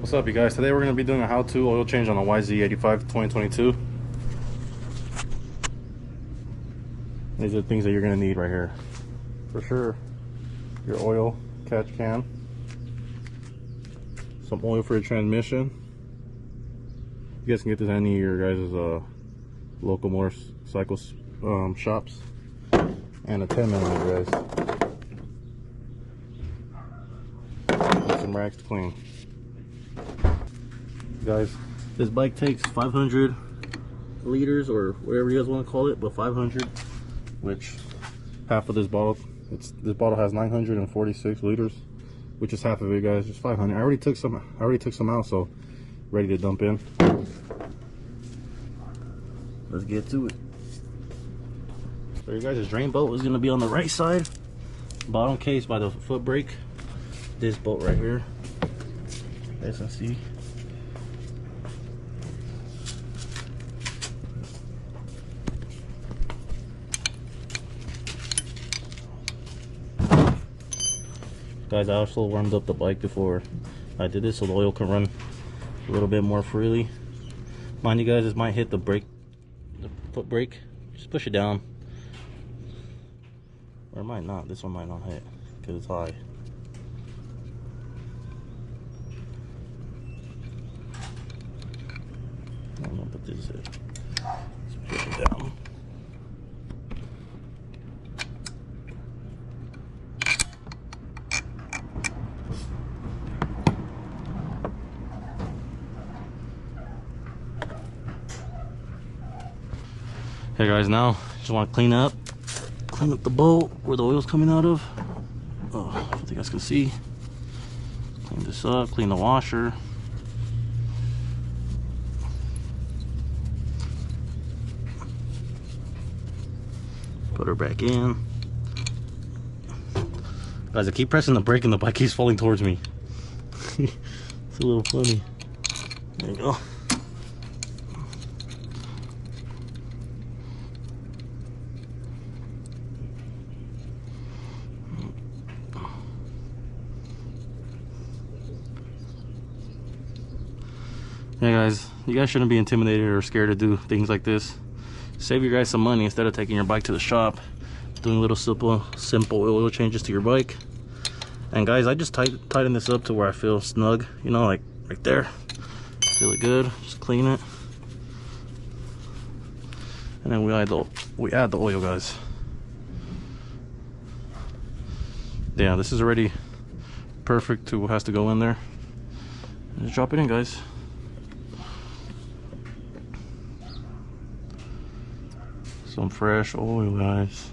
What's up, you guys? Today we're going to be doing a how-to oil change on a yz85 2022. These are the things that you're going to need right here. For sure, your oil catch can, some oil for your transmission. You guys can get this at any of your guys' local motorcycle shops. And a 10mm, guys. And some rags to clean. Guys, this bike takes 500 liters or whatever you guys want to call it, but 500, which half of this bottle, this bottle has 946 liters, which is half of it, guys. Just 500. I already took some out, so ready to dump in. Let's get to it. So you guys, this drain bolt is going to be on the right side, bottom case by the foot brake. This bolt right here, you guys can see. Guys, I also warmed up the bike before I did this so the oil can run a little bit more freely. Mind you guys, this might hit the brake, the foot brake. Just push it down. Or it might not. This one might not hit because it's high. I don't know, but this is it. Just push it down. Hey guys, now just want to clean up the bolt where the oil's coming out of. Oh, I think you guys can see. Clean this up, clean the washer. Put her back in. Guys, I keep pressing the brake and the bike keeps falling towards me. It's a little funny. There you go. Yeah guys, you guys shouldn't be intimidated or scared to do things like this. Save you guys some money instead of taking your bike to the shop, doing little simple oil changes to your bike. And guys, I just tighten this up to where I feel snug, you know, like right there. Feel it good, just clean it. And then we add the oil, guys. Yeah, this is already perfect to what has to go in there. Just drop it in, guys. Some fresh oil, guys.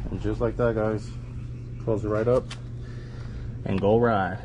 And just like that, guys, close it right up and go ride.